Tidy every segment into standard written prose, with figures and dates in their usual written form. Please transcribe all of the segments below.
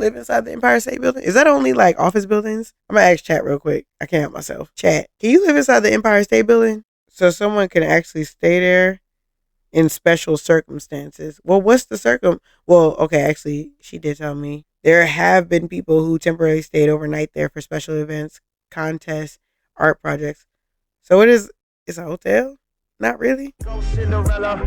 live inside the Empire State Building? Is that only like office buildings? I'm gonna ask chat real quick. I can't help myself. Chat, can you live inside the Empire State Building? So someone can actually stay there in special circumstances. Well, what's the Well, okay, actually, she did tell me. There have been people who temporarily stayed overnight there for special events, contests, art projects. So it's a hotel? Not really. Go Cinderella,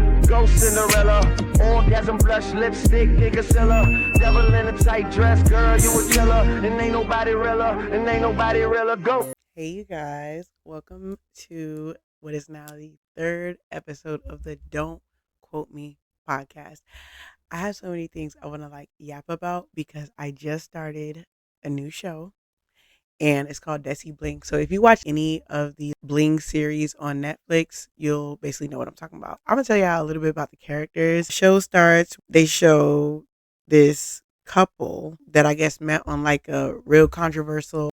orgasm blush, lipstick, nigga seller, devil in a tight dress, girl, you a killer, and ain't nobody realer, go. Hey you guys, welcome to what is now the third episode of the Don't Quote Me podcast. I have so many things I want to yap about because I just started a new show. And it's called Desi Bling. So if you watch any of the Bling series on Netflix, you'll basically know what I'm talking about. I'm going to tell y'all a little bit about the characters. The show starts, they show this couple that I guess met on a real controversial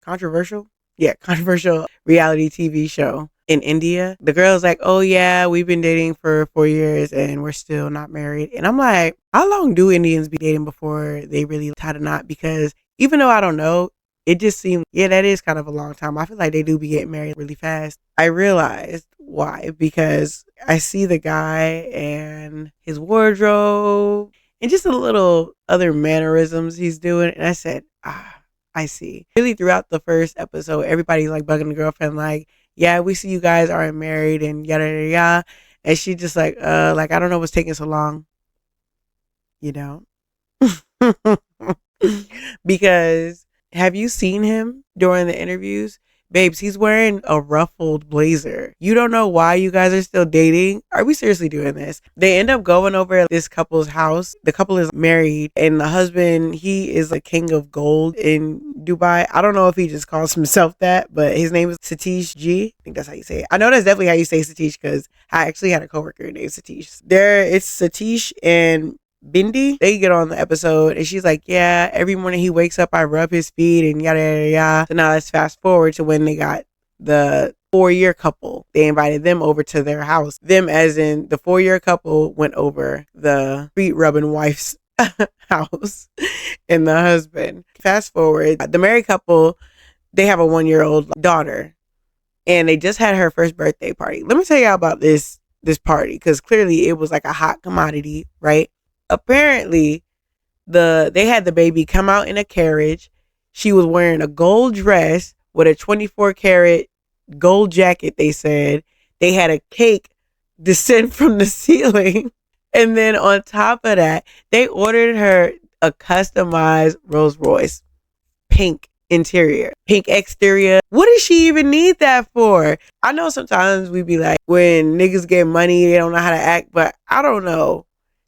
reality TV show in India. The girl's like, oh yeah, we've been dating for 4 years and we're still not married. And I'm like, how long do Indians be dating before they really tie the knot? Because even though I don't know, it just seemed, that is kind of a long time. I feel like they do be getting married really fast. I realized why, because I see the guy and his wardrobe and just a little other mannerisms he's doing. And I said, I see. Really throughout the first episode, everybody's bugging the girlfriend, yeah, we see you guys aren't married and yada, yada, yada. And she just I don't know what's taking so long. Because have you seen him during the interviews? Babes, he's wearing a ruffled blazer. You don't know why you guys are still dating? Are we seriously doing this? They end up going over this couple's house. The couple is married and the husband, he is a king of gold in Dubai. I don't know if he just calls himself that, but his name is Satish G. I think that's how you say it. I know that's definitely how you say Satish because I actually had a coworker named Satish. It's Satish and Bindi. They get on the episode and she's like, yeah, every morning he wakes up, I rub his feet and yada, yada, yada. So now let's fast forward to when they got the 4-year couple. They invited them over to their house. Them as in the 4-year couple went over the feet rubbing wife's house and the husband. Fast forward, the married couple, they have a 1-year-old daughter and they just had her first birthday party. Let me tell y'all about this party because clearly it was a hot commodity, right? Apparently, they had the baby come out in a carriage. She was wearing a gold dress with a 24 karat gold jacket, they said. They had a cake descend from the ceiling. And then on top of that, they ordered her a customized Rolls-Royce. Pink interior, pink exterior. What does she even need that for? I know sometimes we be like, when niggas get money, they don't know how to act, but I don't know.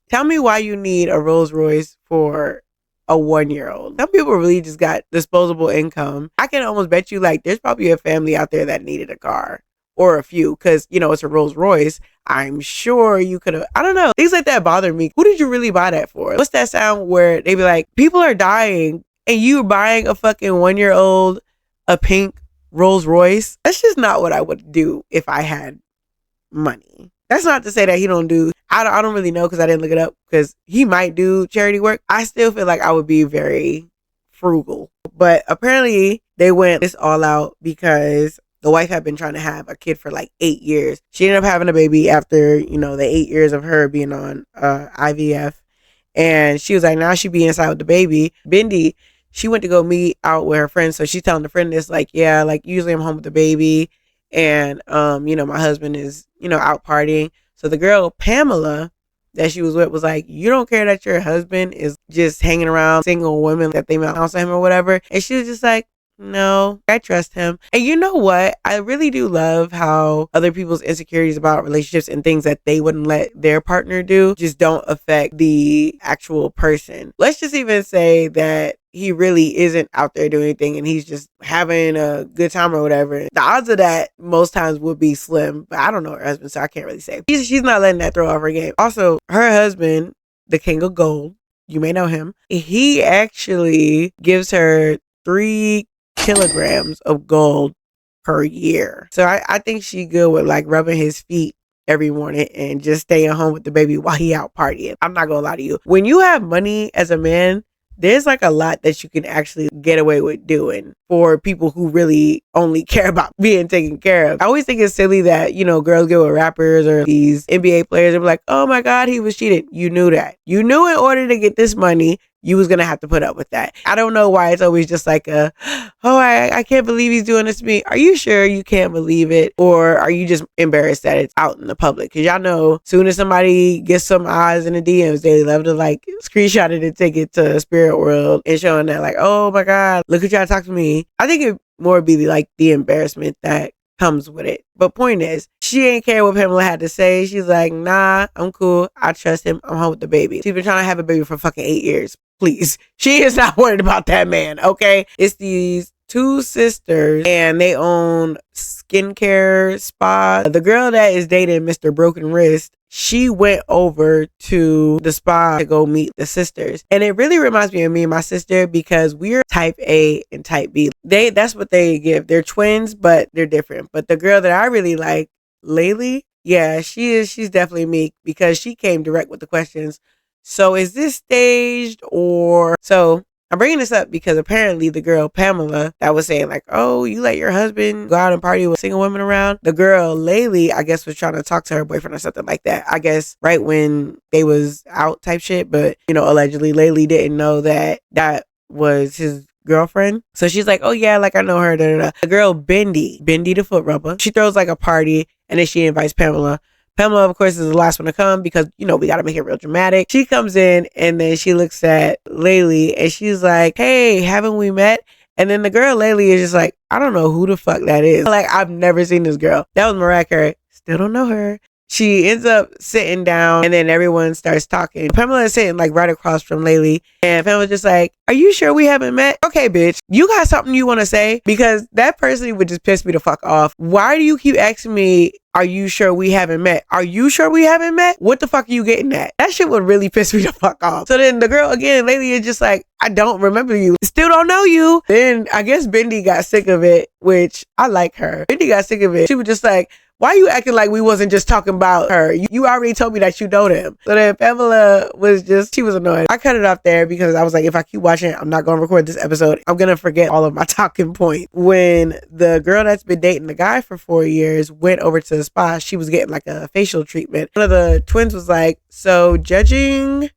Tell me why you need a Rolls-Royce for a 1-year-old. Some people really just got disposable income. I can almost bet you there's probably a family out there that needed a car or a few because, it's a Rolls-Royce. I'm sure you could have, I don't know. Things like that bother me. Who did you really buy that for? What's that sound where they be like, people are dying and you buying a fucking 1-year-old a pink Rolls-Royce? That's just not what I would do if I had money. That's not to say that he don't do, I don't really know because I didn't look it up because he might do charity work. I still feel like I would be very frugal. But apparently they went this all out because the wife had been trying to have a kid for 8 years. She ended up having a baby after, the 8 years of her being on IVF. And she was like, now she be inside with the baby. Bindi, she went to go meet out with her friends. So she's telling the friend this usually I'm home with the baby. And, my husband is, out partying. So the girl, Pamela, that she was with was like, you don't care that your husband is just hanging around single women that they might house him or whatever. And she was just like, no, I trust him. And you know what? I really do love how other people's insecurities about relationships and things that they wouldn't let their partner do just don't affect the actual person. Let's just even say that he really isn't out there doing anything and he's just having a good time or whatever. The odds of that most times would be slim, but I don't know her husband, so I can't really say. She's not letting that throw off her game. Also, her husband, the king of gold, you may know him, he actually gives her 3 kilograms of gold per year. So I think she good with rubbing his feet every morning and just staying home with the baby while he out partying. I'm not gonna lie to you. When you have money as a man, there's like a lot that you can actually get away with doing for people who really only care about being taken care of. I always think it's silly that, you know, girls get with rappers or these NBA players and be like, oh my God, he was cheated. You knew that. You knew in order to get this money, you was going to have to put up with that. I don't know why it's always just like I can't believe he's doing this to me. Are you sure you can't believe it? Or are you just embarrassed that it's out in the public? Because y'all know, soon as somebody gets some eyes in the DMs, they love to like screenshot it and take it to Spirit World and showing that like, oh my God, look at y'all talk to me. I think it more be like the embarrassment that comes with it. But point is, she ain't care what Pamela had to say. She's like, nah, I'm cool. I trust him. I'm home with the baby. She's been trying to have a baby for fucking 8 years. Please. She is not worried about that man, okay? It's these two sisters and they own skincare spa. The girl that is dating Mr. Broken Wrist, she went over to the spa to go meet the sisters. And it really reminds me of me and my sister because we're type A and type B. That's what they give. They're twins, but they're different. But the girl that I really like, Laylee, yeah, she's definitely me because she came direct with the questions. So is this staged or... So I'm bringing this up because apparently the girl Pamela that was saying like, oh, you let your husband go out and party with single women around. The girl Laylee, I guess, was trying to talk to her boyfriend or something like that. I guess right when they was out type shit. But, you know, allegedly Laylee didn't know that was his girlfriend. So she's like, oh yeah, like I know her. Da, da, da. The girl Bendy the foot rubber. She throws like a party and then she invites Pamela. Pamela, of course, is the last one to come because, you know, we got to make it real dramatic. She comes in and then she looks at Laylee and she's like, hey, haven't we met? And then the girl Laylee is just like, I don't know who the fuck that is. Like, I've never seen this girl. That was Mariah Carey. Still don't know her. She ends up sitting down and then everyone starts talking. Pamela is sitting like right across from Laylee. And Pamela's just like, are you sure we haven't met? Okay, bitch, you got something you want to say? Because that person would just piss me the fuck off. Why do you keep asking me, are you sure we haven't met? Are you sure we haven't met? What the fuck are you getting at? That shit would really piss me the fuck off. So then the girl again, Laylee is just like, I don't remember you. Still don't know you. Then I guess Bendy got sick of it, which I like her. Bendy got sick of it. She was just like, why are you acting like we wasn't just talking about her? You already told me that you know them. So then Pamela she was annoyed. I cut it off there because I was like, if I keep watching, I'm not going to record this episode. I'm going to forget all of my talking points. When the girl that's been dating the guy for 4 years went over to the spa, she was getting like a facial treatment. One of the twins was like, so judging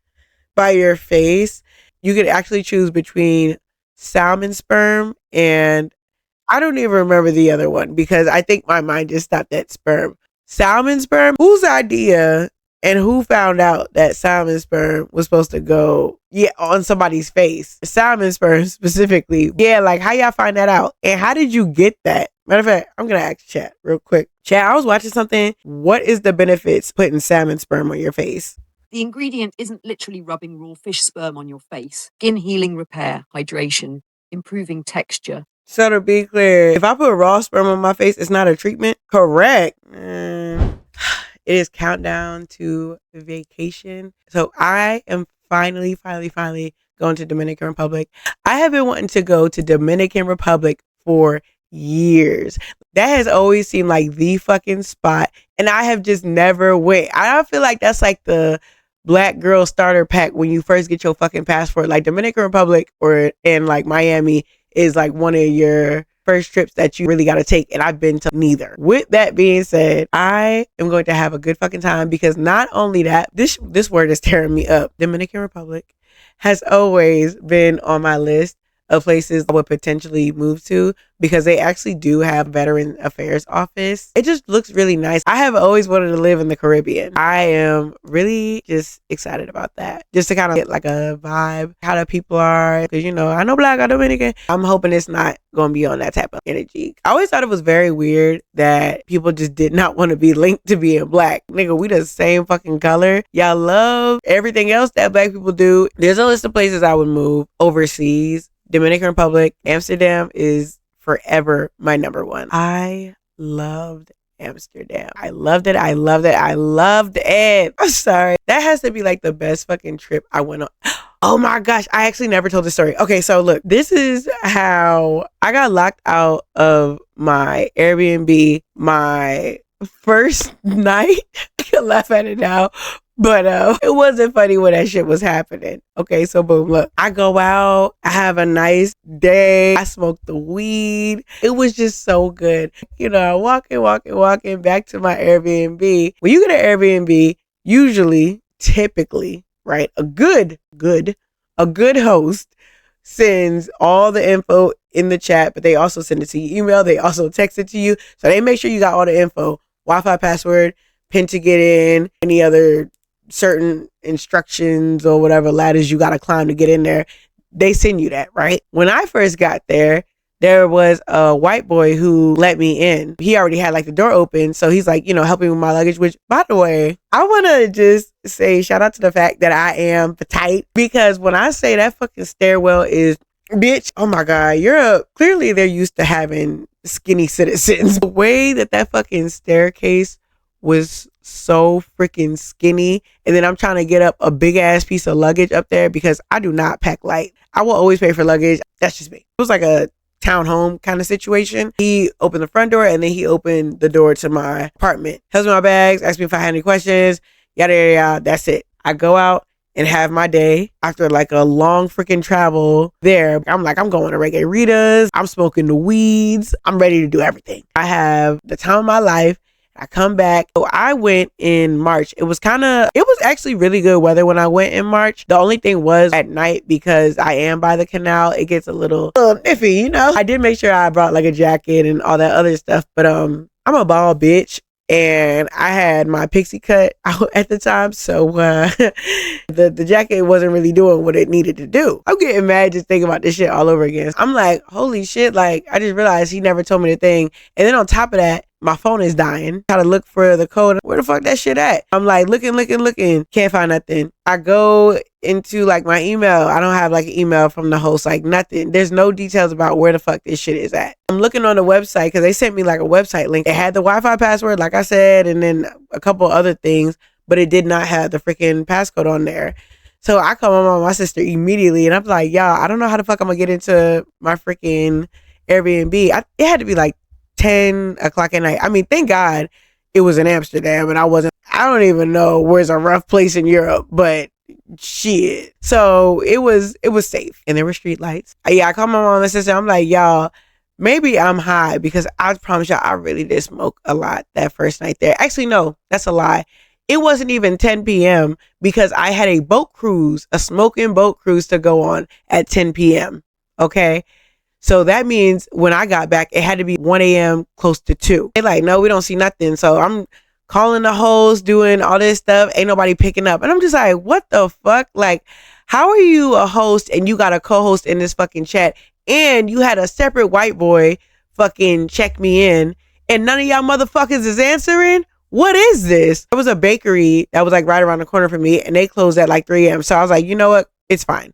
by your face, you could actually choose between Salmon Sperm and I don't even remember the other one because I think my mind just stopped at sperm. Salmon Sperm? Whose idea and who found out that Salmon Sperm was supposed to go on somebody's face? Salmon Sperm specifically. Yeah, like how y'all find that out? And how did you get that? Matter of fact, I'm going to ask chat real quick. Chat, I was watching something. What is the benefits putting salmon sperm on your face? The ingredient isn't literally rubbing raw fish sperm on your face. Skin healing, repair, hydration, improving texture. So to be clear, if I put raw sperm on my face, it's not a treatment? Correct. It is countdown to vacation. So I am finally going to Dominican Republic. I have been wanting to go to Dominican Republic for years. That has always seemed like the fucking spot. And I have just never went. I don't feel like that's like the Black girl starter pack when you first get your fucking passport. Like Dominican Republic and like Miami is like one of your first trips that you really got to take. And I've been to neither. With that being said, I am going to have a good fucking time because not only that, this word is tearing me up. Dominican Republic has always been on my list of places I would potentially move to because they actually do have Veteran Affairs office. It just looks really nice. I have always wanted to live in the Caribbean. I am really just excited about that. Just to kind of get like a vibe, how the people are. Because, you know, I know Black or Dominican. I'm hoping it's not going to be on that type of energy. I always thought it was very weird that people just did not want to be linked to being Black. Nigga, we the same fucking color. Y'all love everything else that Black people do. There's a list of places I would move overseas. Dominican Republic, Amsterdam is forever my number one. I loved Amsterdam. I loved it. I'm sorry. That has to be like the best fucking trip I went on. Oh my gosh. I actually never told the story. Okay, so look, this is how I got locked out of my Airbnb my first night. I can laugh at it now. But it wasn't funny when that shit was happening. Okay, so boom, look, I go out, I have a nice day, I smoke the weed. It was just so good. You know, walking back to my Airbnb. When you get an Airbnb, usually, typically, right, a good host sends all the info in the chat, but they also send it to your email. They also text it to you. So they make sure you got all the info, Wi-Fi password, pin to get in, any other certain instructions or whatever ladders you got to climb to get in there. They send you that, right? When I first got there was a white boy who let me in. He already had like the door open. So he's like, you know, helping with my luggage, which by the way, I want to just say shout out to the fact that I am petite, because when I say that fucking stairwell is, bitch, oh my God, Europe, clearly they're used to having skinny citizens. The way that fucking staircase was so freaking skinny. And then I'm trying to get up a big ass piece of luggage up there because I do not pack light. I will always pay for luggage. That's just me. It was like a townhome kind of situation. He opened the front door and then he opened the door to my apartment. Helps me my bags, asked me if I had any questions, yada, yada, yada. That's it. I go out and have my day after like a long freaking travel there. I'm like, I'm going to Reggae Rita's. I'm smoking the weeds. I'm ready to do everything. I have the time of my life. I come back. So I went in March. It was actually really good weather when I went in March. The only thing was at night, because I am by the canal, it gets a little iffy, you know? I did make sure I brought like a jacket and all that other stuff, but I'm a bald bitch. And I had my pixie cut out at the time. So the jacket wasn't really doing what it needed to do. I'm getting mad just thinking about this shit all over again. I'm like, holy shit, like I just realized he never told me the thing. And then on top of that, my phone is dying. Try to look for the code. Where the fuck that shit at? I'm like looking. Can't find nothing. I go into like my email. I don't have like an email from the host, like nothing. There's no details about where the fuck this shit is at. I'm looking on the website because they sent me like a website link. It had the Wi-Fi password, like I said, and then a couple other things, but it did not have the freaking passcode on there. So I call my mom, my sister immediately, and I'm like, y'all, I don't know how the fuck I'm gonna get into my freaking Airbnb. It had to be like 10 o'clock at night. I mean, thank God it was in Amsterdam and I don't even know where's a rough place in Europe, but shit. So it was safe and there were street lights. I called my mom and sister. I'm like, y'all, maybe I'm high, because I promise y'all I really did smoke a lot that first night there. Actually, no, that's a lie. It wasn't even 10 p.m. because I had a smoking boat cruise to go on at 10 p.m. Okay. So that means when I got back, it had to be 1 a.m. close to 2. They're like, no, we don't see nothing. So I'm calling the host, doing all this stuff. Ain't nobody picking up. And I'm just like, what the fuck? Like, how are you a host and you got a co-host in this fucking chat? And you had a separate white boy fucking check me in and none of y'all motherfuckers is answering? What is this? There was a bakery that was like right around the corner from me and they closed at like 3 a.m. So I was like, you know what? It's fine.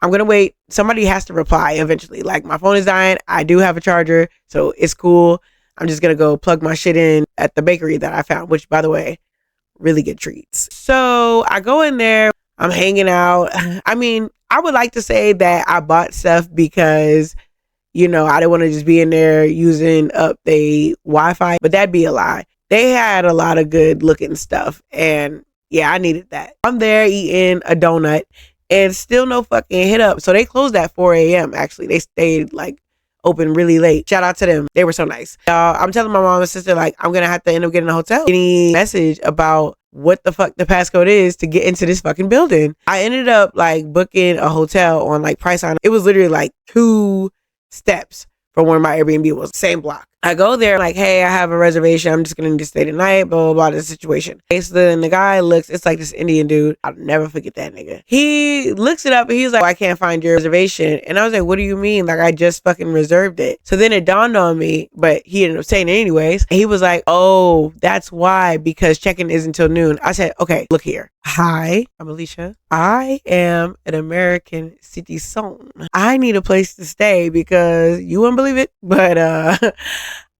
I'm going to wait. Somebody has to reply eventually. Like, my phone is dying. I do have a charger, so it's cool. I'm just going to go plug my shit in at the bakery that I found, which, by the way, really good treats. So I go in there. I'm hanging out. I mean, I would like to say that I bought stuff because, you know, I didn't want to just be in there using up the Wi-Fi, but that'd be a lie. They had a lot of good looking stuff. And yeah, I needed that. I'm there eating a donut. And still no fucking hit up. So they closed at 4 a.m. Actually, they stayed like open really late. Shout out to them. They were so nice. I'm telling my mom and sister, like, I'm going to have to end up getting a hotel. Any message about what the fuck the passcode is to get into this fucking building. I ended up like booking a hotel on like Priceline. It was literally like 2 steps from where my Airbnb was. Same block. I go there like, hey, I have a reservation. I'm just going to need to stay tonight, blah, blah, blah, the situation. Okay, so then the guy looks, it's like this Indian dude. I'll never forget that nigga. He looks it up and he's like, I can't find your reservation. And I was like, what do you mean? Like, I just fucking reserved it. So then it dawned on me, but he ended up saying it anyways. And he was like, oh, that's why, because check-in is until noon. I said, okay, look here. Hi, I'm Alicia. I am an American citizen. I need a place to stay because you wouldn't believe it, but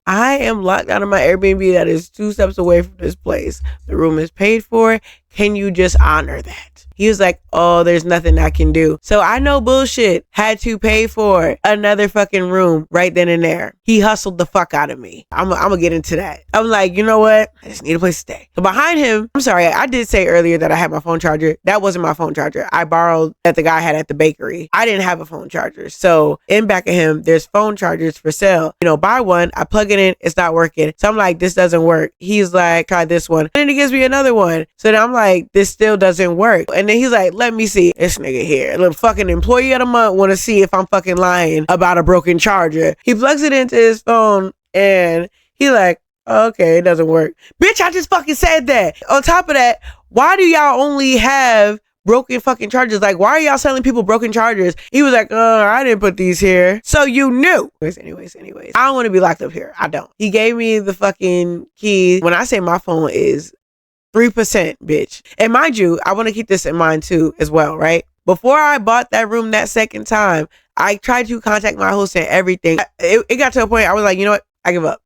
I am locked out of my Airbnb that is 2 steps away from this place. The room is paid for. Can you just honor that? He was like, oh, there's nothing I can do. So I know bullshit. Had to pay for another fucking room right then and there. He hustled the fuck out of me. I'm gonna get into that. I'm like, you know what? I just need a place to stay. So behind him, I'm sorry, I did say earlier that I had my phone charger. That wasn't my phone charger. I borrowed that the guy had at the bakery. I didn't have a phone charger. So in back of him, there's phone chargers for sale. You know, buy one. I plug it in. It's not working. So I'm like, this doesn't work. He's like, try this one. And then he gives me another one. So then I'm like, this still doesn't work. And then he's like, let me see. This nigga here, a little fucking employee of the month, want to see if I'm fucking lying about a broken charger. He plugs it into his phone and he like, okay, it doesn't work. Bitch, I just fucking said that. On top of that, why do y'all only have broken fucking chargers? Like, why are y'all selling people broken chargers? He was like, I didn't put these here. So you knew. Anyways. I don't want to be locked up here. I don't. He gave me the fucking key. When I say my phone is 3%, bitch. And mind you, I want to keep this in mind too as well, right? Before I bought that room that second time, I tried to contact my host and everything. It got to a point I was like, you know what? I give up.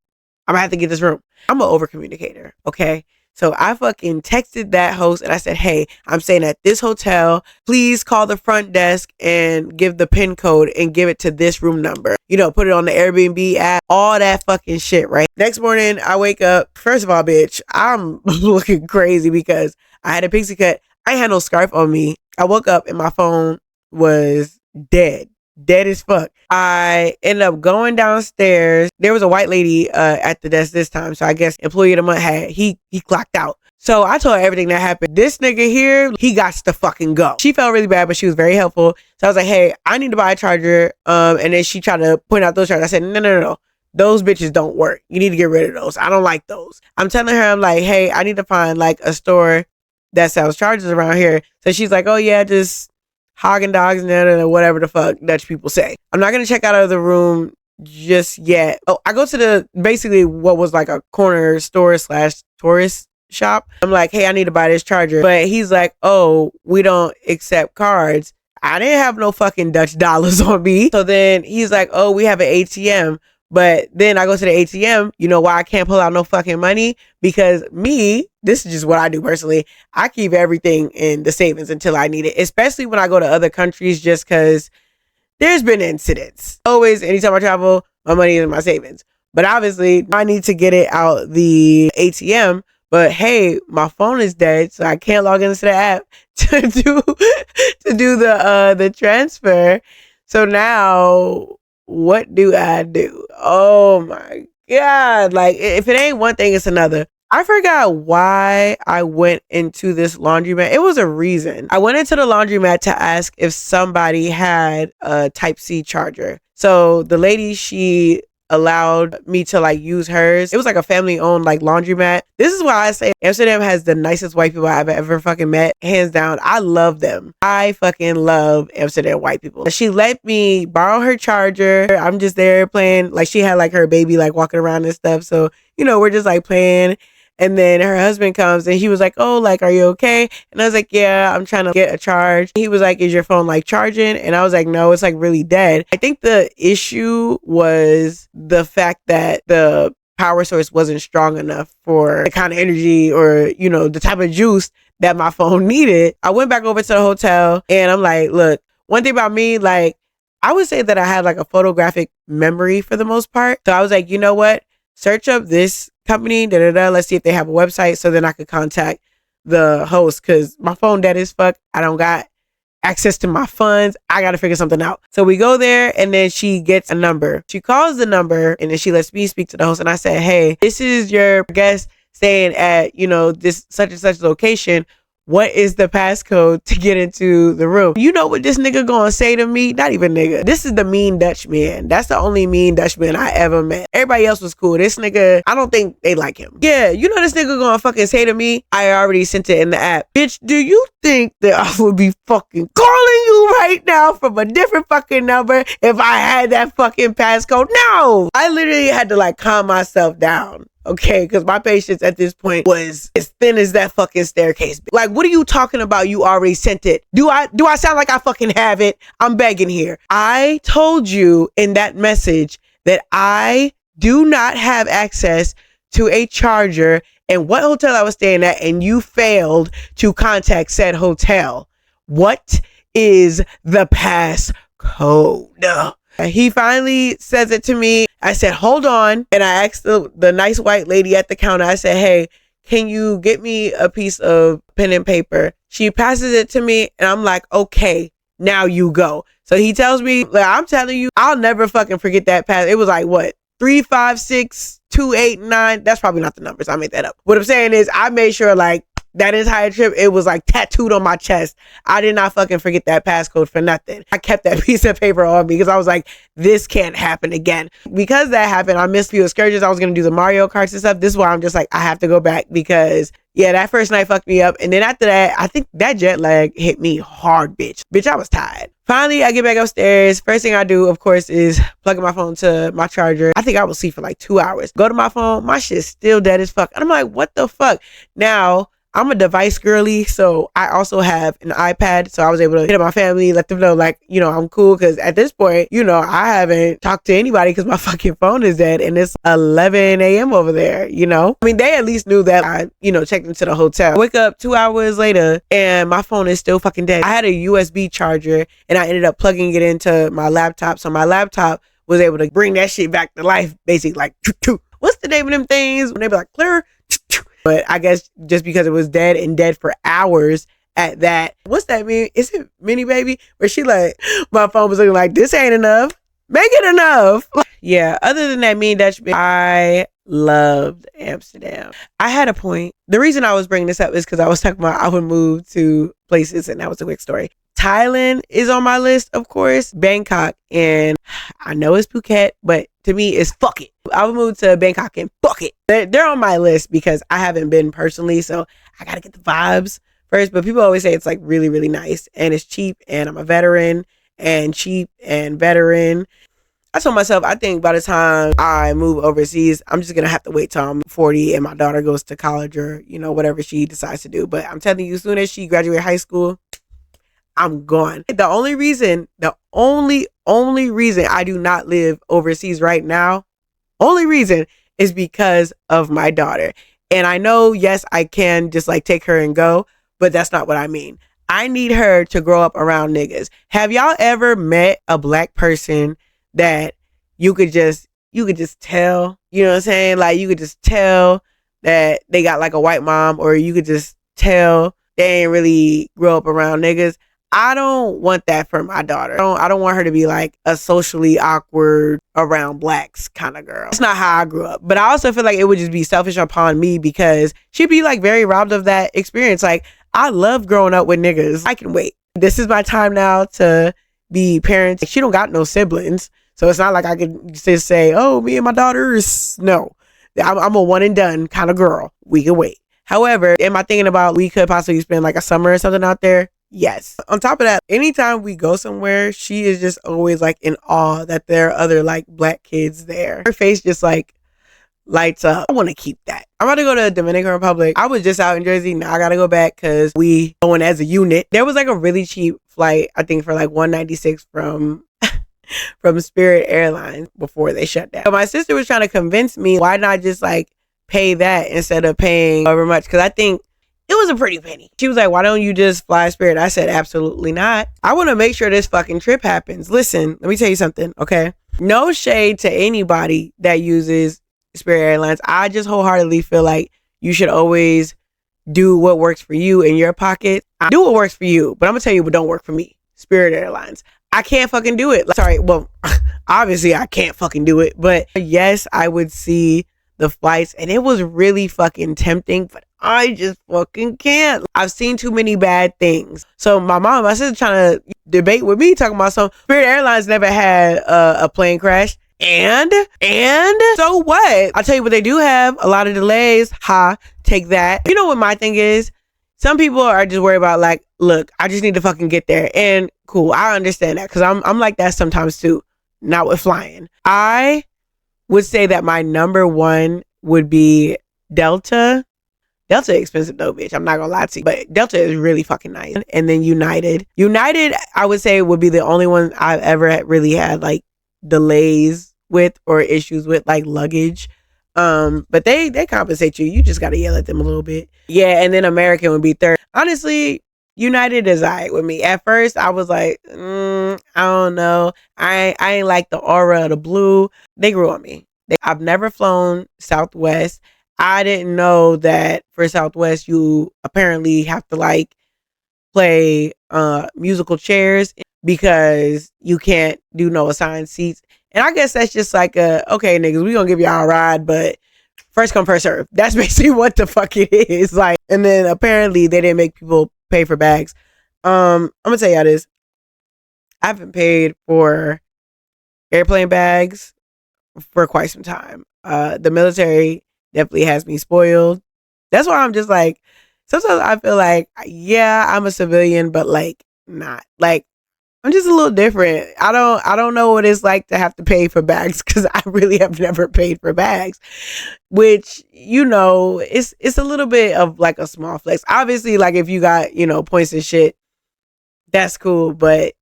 I'm gonna have to get this room. I'm an over communicator, okay? So I fucking texted that host and I said, hey, I'm staying at this hotel. Please call the front desk and give the PIN code and give it to this room number. You know, put it on the Airbnb app, all that fucking shit, right? Next morning, I wake up. First of all, bitch, I'm looking crazy because I had a pixie cut. I had no scarf on me. I woke up and my phone was dead as fuck. I ended up going downstairs. There was a white lady at the desk this time. So I guess employee of the month he clocked out. So I told her everything that happened. This nigga here, he got to fucking go. She felt really bad, but she was very helpful. So I was like, hey, I need to buy a charger. And then she tried to point out those chargers. I said, no. Those bitches don't work. You need to get rid of those. I don't like those. I'm telling her, I'm like, hey, I need to find like a store that sells chargers around here. So she's like, oh yeah, just Hagen Dogs and whatever the fuck Dutch people say. I'm not gonna check out of the room just yet. Oh, I go to the basically what was like a corner store / tourist shop. I'm like, hey, I need to buy this charger. But he's like, oh, we don't accept cards. I didn't have no fucking Dutch dollars on me. So then he's like, oh, we have an ATM. But then I go to the ATM. You know why I can't pull out no fucking money? Because this is just what I do personally. I keep everything in the savings until I need it, especially when I go to other countries, just because there's been incidents. Always, anytime I travel, my money is in my savings. But obviously, I need to get it out the ATM. But hey, my phone is dead, so I can't log into the app to do the transfer. So now, what do I do? Oh my God. Like, if it ain't one thing, it's another. I forgot why I went into this laundromat. It was a reason. I went into the laundromat to ask if somebody had a Type-C charger. So the lady, she allowed me to like use hers. It was like a family owned like laundromat. This is why I say Amsterdam has the nicest white people I've ever fucking met. Hands down. I love them. I fucking love Amsterdam white people. She let me borrow her charger. I'm just there playing. Like she had like her baby like walking around and stuff. So, you know, we're just like playing. And then her husband comes and he was like, oh, like, are you okay? And I was like, yeah, I'm trying to get a charge. He was like, is your phone like charging? And I was like, no, it's like really dead. I think the issue was the fact that the power source wasn't strong enough for the kind of energy or, you know, the type of juice that my phone needed. I went back over to the hotel and I'm like, look, one thing about me, like, I would say that I had like a photographic memory for the most part. So I was like, you know what? Search up this company, let's see if they have a website so then I could contact the host because my phone dead as fuck. I don't got access to my funds. I got to figure something out. So we go there and then she gets a number. She calls the number and then she lets me speak to the host. And I said, hey, this is your guest staying at, you know, this such and such location. What is the passcode to get into the room? You know what this nigga gonna say to me? Not even nigga. This is the mean Dutch man. That's the only mean Dutch man I ever met. Everybody else was cool. This nigga, I don't think they like him. Yeah, you know this nigga gonna fucking say to me, I already sent it in the app. Bitch, do you think that I would be fucking calling you right now from a different fucking number if I had that fucking passcode? No! I literally had to like calm myself down. Okay, because my patience at this point was as thin as that fucking staircase. Like, what are you talking about? You already sent it. Do I sound like I fucking have it? I'm begging here. I told you in that message that I do not have access to a charger and what hotel I was staying at, and you failed to contact said hotel. What is the passcode? He finally says it to me. I said, hold on. And I asked the nice white lady at the counter, I said, hey, can you get me a piece of pen and paper? She passes it to me and I'm like, okay, now you go. So he tells me, like, I'm telling you, I'll never fucking forget that pass. It was like, what? 3, 5, 6, 2, 8, 9. That's probably not the numbers. I made that up. What I'm saying is I made sure like that entire trip, it was like tattooed on my chest. I did not fucking forget that passcode for nothing. I kept that piece of paper on me because I was like, this can't happen again. Because that happened, I missed a few excursions. I was going to do the Mario Karts and stuff. This is why I'm just like, I have to go back because yeah, that first night fucked me up. And then after that, I think that jet lag hit me hard, bitch. Bitch, I was tired. Finally, I get back upstairs. First thing I do, of course, is plugging my phone to my charger. I think I was asleep for like 2 hours. Go to my phone, my shit's still dead as fuck. And I'm like, what the fuck? Now, I'm a device girly, so I also have an iPad, so I was able to hit up my family, let them know, like, you know, I'm cool, because at this point, you know, I haven't talked to anybody because my fucking phone is dead, and it's 11 a.m. over there, you know? I mean, they at least knew that I, you know, checked into the hotel. I wake up 2 hours later, and my phone is still fucking dead. I had a USB charger, and I ended up plugging it into my laptop, so my laptop was able to bring that shit back to life, basically, like, what's the name of them things? When they be like, clear. But I guess just because it was dead and dead for hours at that. What's that mean? Is it Mini Baby? Where she like, my phone was looking like, this ain't enough. Make it enough. Yeah, other than that mean Dutch, I loved Amsterdam. I had a point. The reason I was bringing this up is because I was talking about I would move to places, and that was a quick story. Thailand is on my list, of course. Bangkok, and I know it's Phuket, but to me, it's fuck it. I would move to Bangkok and fuck it. They're on my list because I haven't been personally, so I gotta get the vibes first. But people always say it's like really, really nice, and it's cheap, and I'm a veteran, and cheap and veteran. I told myself, I think by the time I move overseas, I'm just gonna have to wait till I'm 40 and my daughter goes to college or, you know, whatever she decides to do. But I'm telling you, as soon as she graduates high school, I'm gone. The only reason I do not live overseas right now, only reason is because of my daughter. And I know, yes, I can just like take her and go, but that's not what I mean. I need her to grow up around niggas. Have y'all ever met a black person that you could just tell, you know what I'm saying? Like you could just tell that they got like a white mom, or you could just tell they ain't really grow up around niggas. I don't want that for my daughter. I don't want her to be like a socially awkward around blacks kind of girl. That's not how I grew up. But I also feel like it would just be selfish upon me because she'd be like very robbed of that experience. Like I love growing up with niggas. I can wait. This is my time now to be parents. She don't got no siblings. So it's not like I could just say, oh, me and my daughters. No, I'm a one and done kind of girl. We can wait. However, am I thinking about we could possibly spend like a summer or something out there? Yes. On top of that, anytime we go somewhere, she is just always like in awe that there are other like black kids there. Her face just like lights up. I want to keep that. I'm about to go to the Dominican Republic. I was just out in Jersey. Now I got to go back because we going as a unit. There was like a really cheap flight, I think for like $196 from Spirit Airlines before they shut down. So my sister was trying to convince me, why not just like pay that instead of paying however much? Because I think it was a pretty penny. She was like, why don't you just fly Spirit? I said, absolutely not. I want to make sure this fucking trip happens. Listen, let me tell you something, okay? No shade to anybody that uses Spirit Airlines. I just wholeheartedly feel like you should always do what works for you in your pocket. I do what works for you, but I'm going to tell you what don't work for me. Spirit Airlines. I can't fucking do it. Sorry, well, obviously I can't fucking do it, but yes, I would see the flights and it was really fucking tempting, but I just fucking can't. I've seen too many bad things. So my sister trying to debate with me talking about some Spirit Airlines never had a plane crash. And so what? I'll tell you what they do have, a lot of delays. Take that. You know what my thing is? Some people are just worried about like, look, I just need to fucking get there. And cool, I understand that because I'm like that sometimes too. Not with flying. I would say that my number one would be Delta. Delta is expensive though, bitch. I'm not gonna lie to you. But Delta is really fucking nice. And then United. United, I would say, would be the only one I've ever really had like delays with or issues with, like luggage. But they compensate you. You just gotta yell at them a little bit. Yeah, and then American would be third. Honestly, United is alright with me. At first, I was like, I don't know. I ain't like the aura of the blue. They grew on me. I've never flown Southwest. I didn't know that for Southwest you apparently have to like play musical chairs because you can't do no assigned seats. And I guess that's just like okay, niggas, we gonna give y'all a ride, but first come, first serve. That's basically what the fuck it is. Like, and then apparently they didn't make people pay for bags. I'm gonna tell y'all this. I haven't paid for airplane bags for quite some time. The military definitely has me spoiled. That's why I'm just like, sometimes I feel like, yeah, I'm a civilian, but like not. Like, I'm just a little different. I don't know what it's like to have to pay for bags because I really have never paid for bags, which, you know, it's a little bit of like a small flex. Obviously, like if you got, you know, points and shit, that's cool. But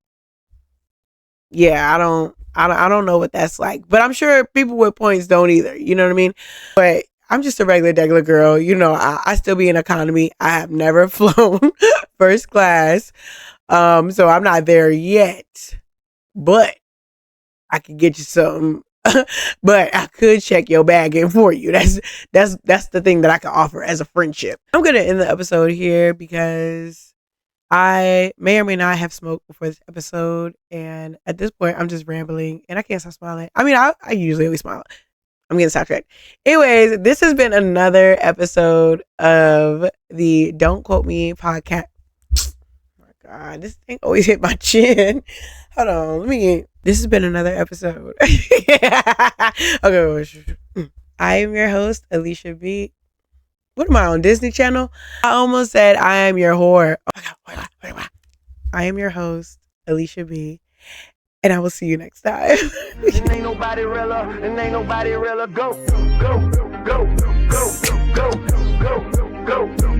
yeah, I don't know what that's like. But I'm sure people with points don't either. You know what I mean? But I'm just a regular girl. You know, I still be in economy. I have never flown first class. So I'm not there yet, but I could get you something. But I could check your bag in for you. That's the thing that I can offer as a friendship. I'm gonna end the episode here because I may or may not have smoked before this episode, and at this point I'm just rambling and I can't stop smiling. I mean, I usually always smile. I'm getting sidetracked. Anyways, this has been another episode of the Don't Quote Me podcast. God, this thing always hit my chin. Hold on, this has been another episode. Okay, I am your host, Alicia B. What am I on, Disney Channel? I almost said I am your whore. I am your host, Alicia B. And I will see you next time. And ain't nobody realer, and ain't nobody realer. Go, go, go, go, go, go, go, go, go.